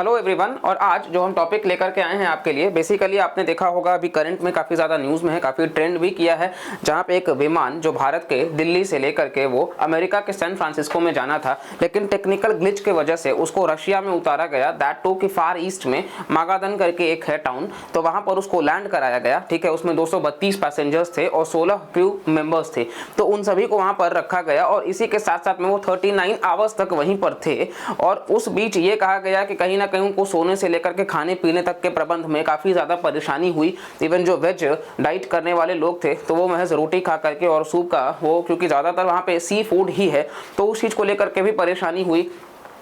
Hello everyone. और आज जो हम टॉपिक लेकर के आए हैं आपके लिए, बेसिकली आपने देखा होगा अभी करंट में काफ़ी ज़्यादा न्यूज़ में है, काफ़ी ट्रेंड भी किया है, जहां पे एक विमान जो भारत के दिल्ली से लेकर के वो अमेरिका के सैन फ्रांसिस्को में जाना था, लेकिन टेक्निकल ग्लिच की वजह से उसको रशिया में उतारा गया, दैट टू कि फार ईस्ट में मागादन करके एक है टाउन, तो वहाँ पर उसको लैंड कराया गया। ठीक है, उसमें 232 पैसेंजर्स थे और 16 क्रू मेंबर्स थे, तो उन सभी को वहाँ पर रखा गया और इसी के साथ साथ में वो 39 आवर्स तक वहीं पर थे। और उस बीच ये कहा गया कि कहीं ना कहीं उनको सोने से लेकर के खाने पीने तक के प्रबंध में काफ़ी ज़्यादा परेशानी हुई। इवन जो वेज डाइट करने वाले लोग थे तो वो महज रोटी खा करके और सूप का वो, क्योंकि ज़्यादातर वहाँ पे सी फूड ही है, तो उस चीज़ को लेकर के भी परेशानी हुई।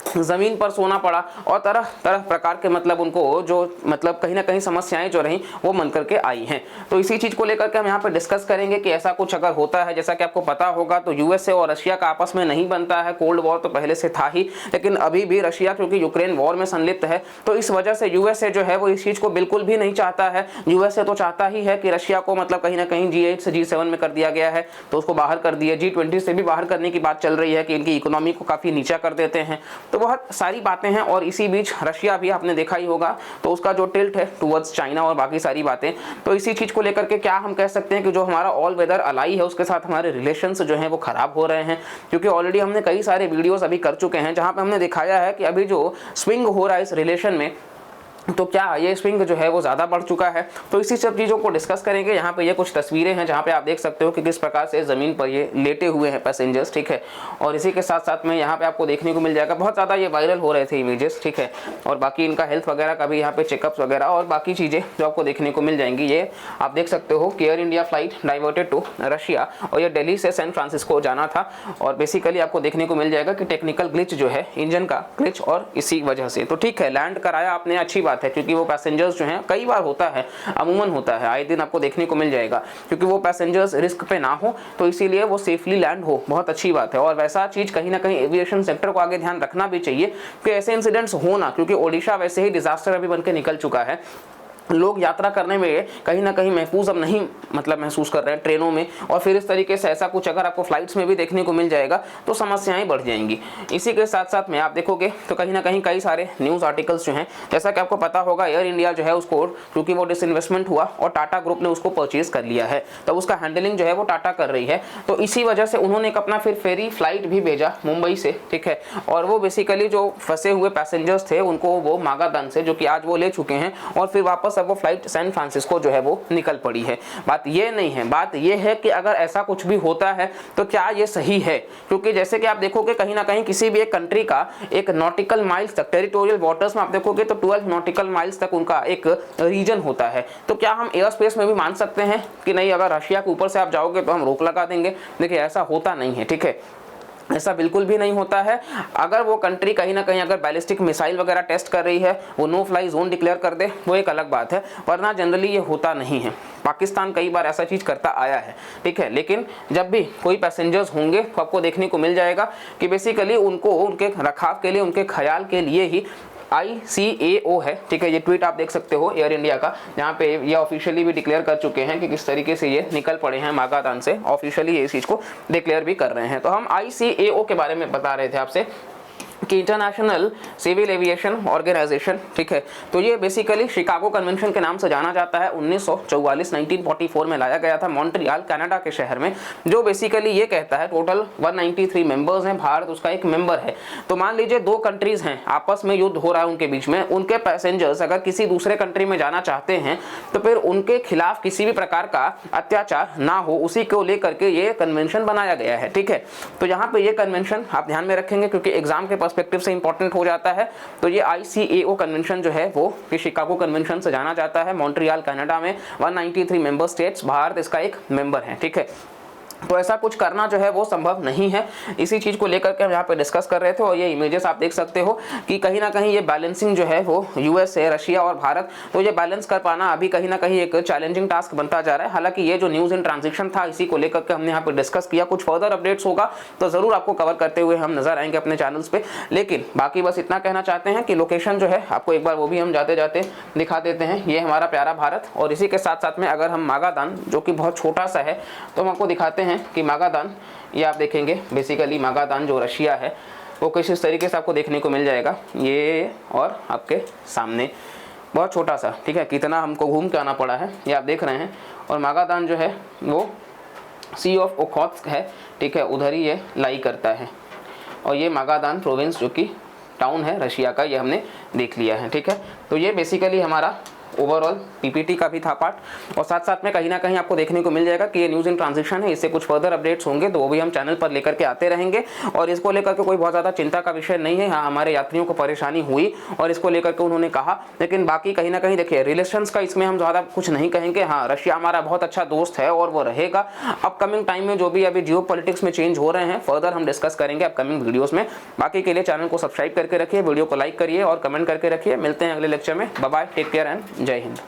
ज़मीन पर सोना पड़ा और तरह तरह प्रकार के मतलब उनको जो मतलब कहीं ना कहीं समस्याएं जो रहीं वो मन करके आई हैं। तो इसी चीज़ को लेकर के हम यहाँ पे डिस्कस करेंगे कि ऐसा कुछ अगर होता है, जैसा कि आपको पता होगा तो यूएसए और रशिया का आपस में नहीं बनता है। कोल्ड वॉर तो पहले से था ही, लेकिन अभी भी रशिया क्योंकि यूक्रेन वॉर में संलिप्त है, तो इस वजह से यूएसए जो है वो इस चीज़ को बिल्कुल भी नहीं चाहता है। यूएसए तो चाहता ही है कि रशिया को मतलब कहीं ना कहीं G8 से G7 में कर दिया गया है, तो उसको बाहर कर दिया। G20 से भी बाहर करने की बात चल रही है कि इनकी इकोनॉमी को काफ़ी नीचा कर देते हैं। तो बहुत सारी बातें हैं और इसी बीच रशिया भी आपने देखा ही होगा तो उसका जो टिल्ट है टुवर्ड्स चाइना और बाकी सारी बातें। तो इसी चीज़ को लेकर के क्या हम कह सकते हैं कि जो हमारा ऑल वेदर अलाई है उसके साथ हमारे रिलेशंस जो हैं वो खराब हो रहे हैं, क्योंकि ऑलरेडी हमने कई सारे वीडियोस अभी कर चुके हैं जहां पे हमने दिखाया है कि अभी जो स्विंग हो रहा है इस रिलेशन में, तो क्या ये स्विंग जो है वो ज़्यादा बढ़ चुका है। तो इसी सब चीज़ों को डिस्कस करेंगे। यहाँ पे ये कुछ तस्वीरें हैं जहाँ पे आप देख सकते हो कि किस प्रकार से ज़मीन पर ये लेटे हुए हैं पैसेंजर्स। ठीक है, और इसी के साथ साथ में यहाँ पे आपको देखने को मिल जाएगा, बहुत ज़्यादा ये वायरल हो रहे थे इमेजेस। ठीक है, और बाकी इनका हेल्थ वगैरह का भी यहाँ पे चेकअप्स वगैरह और बाकी चीज़ें जो आपको देखने को मिल जाएंगी। ये आप देख सकते हो कि air India flight diverted to Russia और ये दिल्ली से सैन फ्रांसिस्को जाना था। और बेसिकली आपको देखने को मिल जाएगा कि टेक्निकल ग्लिच जो है, इंजन का ग्लिच, और इसी वजह से तो ठीक है लैंड कराया आपने, अच्छी बात है, क्योंकि वो पैसेंजर्स जो हैं कई बार होता है, अमूमन होता है, आए दिन आपको देखने को मिल जाएगा, क्योंकि वो पैसेंजर्स रिस्क पे ना हो तो इसीलिए वो सेफली लैंड हो, बहुत अच्छी बात है। और वैसा चीज़ कहीं ना कहीं एविएशन सेक्टर को आगे ध्यान रखना भी चाहिए कि ऐसे इंसिडेंट्स हो ना, क्योंकि ओडिशा वैसे ही डिजास्टर अभी बनकर निकल चुका है। लोग यात्रा करने में कहीं ना कहीं महफूज अब नहीं मतलब महसूस कर रहे हैं ट्रेनों में, और फिर इस तरीके से ऐसा कुछ अगर आपको फ्लाइट्स में भी देखने को मिल जाएगा तो समस्याएं बढ़ जाएंगी। इसी के साथ साथ में आप देखोगे तो कहीं ना कहीं कई सारे न्यूज़ आर्टिकल्स जो हैं, जैसा कि आपको पता होगा एयर इंडिया जो है उसको, क्योंकि वो डिसइन्वेस्टमेंट हुआ और टाटा ग्रुप ने उसको परचेज कर लिया है, तब उसका हैंडलिंग जो है वो टाटा कर रही है, तो इसी वजह से उन्होंने एक अपना फिर फेरी फ्लाइट भी भेजा मुंबई से। ठीक है, और वो बेसिकली जो फंसे हुए पैसेंजर्स थे उनको वो मागादन से, जो कि आज वो ले चुके हैं, और फिर वापस अब वो फ्लाइट सैन फ्रांसिस्को जो है वो निकल पड़ी है। बात ये नहीं है, बात ये है कि अगर ऐसा कुछ भी होता है तो क्या ये सही है, क्योंकि जैसे कि आप देखोगे कहीं ना कहीं किसी भी एक कंट्री का एक नॉटिकल माइल्स तक, टेरिटोरियल वाटर्स में आप देखोगे तो 12 नॉटिकल माइल्स तक उनका एक रीजन होता है। तो क्या हम एयर स्पेस में भी मान सकते हैं कि नहीं अगर रशिया के ऊपर से आप जाओगे तो हम रोक लगा देंगे? देखिए ऐसा होता नहीं है। ठीक है, ऐसा बिल्कुल भी नहीं होता है। अगर वो कंट्री कहीं ना कहीं अगर बैलिस्टिक मिसाइल वगैरह टेस्ट कर रही है, वो नो फ्लाई जोन डिक्लेयर कर दे, वो एक अलग बात है, वरना जनरली ये होता नहीं है। पाकिस्तान कई बार ऐसा चीज़ करता आया है। ठीक है, लेकिन जब भी कोई पैसेंजर्स होंगे तो आपको देखने को मिल जाएगा कि बेसिकली उनको उनके रखाव के लिए, उनके ख्याल के लिए ही ICAO है। ठीक है, ये ट्वीट आप देख सकते हो एयर इंडिया का, जहाँ पे ये ऑफिशियली भी डिक्लेयर कर चुके हैं कि किस तरीके से ये निकल पड़े हैं मागादान से, ऑफिशियली ये इस चीज़ को डिक्लेयर भी कर रहे हैं। तो हम ICAO के बारे में बता रहे थे आपसे कि इंटरनेशनल सिविल एविएशन ऑर्गेनाइजेशन। ठीक है, तो ये बेसिकली शिकागो कन्वेंशन के नाम से जाना जाता है। 1944 में लाया गया था मॉन्ट्रियल कनाडा के शहर में, जो बेसिकली ये कहता है टोटल 193 मेंबर्स हैं, भारत उसका एक मेंबर है। तो मान लीजिए दो कंट्रीज हैं, आपस में युद्ध हो रहा है उनके बीच में, उनके पैसेंजर्स अगर किसी दूसरे कंट्री में जाना चाहते हैं तो फिर उनके खिलाफ किसी भी प्रकार का अत्याचार ना हो, उसी को लेकर के ये कन्वेंशन बनाया गया है। ठीक है, तो यहाँ पे ये कन्वेंशन आप ध्यान में रखेंगे क्योंकि एग्जाम के पर्सपेक्टिव से इंपॉर्टेंट हो जाता है। तो ये ICAO कन्वेंशन जो है वो शिकागो कन्वेंशन से जाना जाता है, मॉन्ट्रियल कनाडा में 193 मेंबर स्टेट्स, भारत इसका एक मेंबर है। ठीक है, तो ऐसा कुछ करना जो है वो संभव नहीं है। इसी चीज़ को लेकर के हम यहाँ पे डिस्कस कर रहे थे और ये इमेजेस आप देख सकते हो कि कहीं ना कहीं ये बैलेंसिंग जो है वो यूएसए, रशिया और भारत, तो ये बैलेंस कर पाना अभी कहीं ना कहीं एक चैलेंजिंग टास्क बनता जा रहा है। हालांकि ये जो न्यूज़ इन ट्रांजिशन था इसी को लेकर के हमने यहाँ पे डिस्कस किया। कुछ फर्दर अपडेट्स होगा तो ज़रूर आपको कवर करते हुए हम नजर आएंगे अपने चैनल्स पे, लेकिन बाकी बस इतना कहना चाहते हैं कि लोकेशन जो है आपको एक बार वो भी हम जाते जाते दिखा देते हैं। ये हमारा प्यारा भारत, और इसी के साथ साथ में अगर हम मागादान जो कि बहुत छोटा सा है तो हम आपको दिखाते हैं कि मागादान, ये आप देखेंगे बेसिकली मागादान जो रशिया है, वो कुछ इस तरीके से आपको देखने को मिल जाएगा, ये और आपके सामने बहुत छोटा सा, ठीक है, कितना हमको घूम के आना पड़ा है ये आप देख रहे हैं। और मागादान जो है वो सी ऑफ ओखोत्स्क है, ठीक है, उधर ही ये लाई करता है। और ये मागादान प्रोविंस जो कि टाउन है रशिया का, ये हमने देख लिया है, ठीक है। तो ये बेसिकली हमारा ओवरऑल पीपीटी का भी था पार्ट, और साथ साथ में कहीं ना कहीं आपको देखने को मिल जाएगा कि ये न्यूज़ इन ट्रांजिशन है, इससे कुछ फर्दर अपडेट्स होंगे तो वो भी हम चैनल पर लेकर के आते रहेंगे। और इसको लेकर के कोई बहुत ज़्यादा चिंता का विषय नहीं है। हाँ, हमारे यात्रियों को परेशानी हुई और इसको लेकर के उन्होंने कहा, लेकिन बाकी कहीं ना कहीं देखिए रिलेशंस का इसमें हम ज़्यादा कुछ नहीं कहेंगे। हाँ, रशिया हमारा बहुत अच्छा दोस्त है और वो रहेगा। अपकमिंग टाइम में जो भी अभी जियो पॉलिटिक्स में चेंज हो रहे हैं फर्दर हम डिस्कस करेंगे अपकमिंग वीडियोज़ में। बाकी के लिए चैनल को सब्सक्राइब करके रखिए, वीडियो को लाइक करिए और कमेंट करके रखिए। मिलते हैं अगले लेक्चर में। Bye bye, take care and जय हिंद।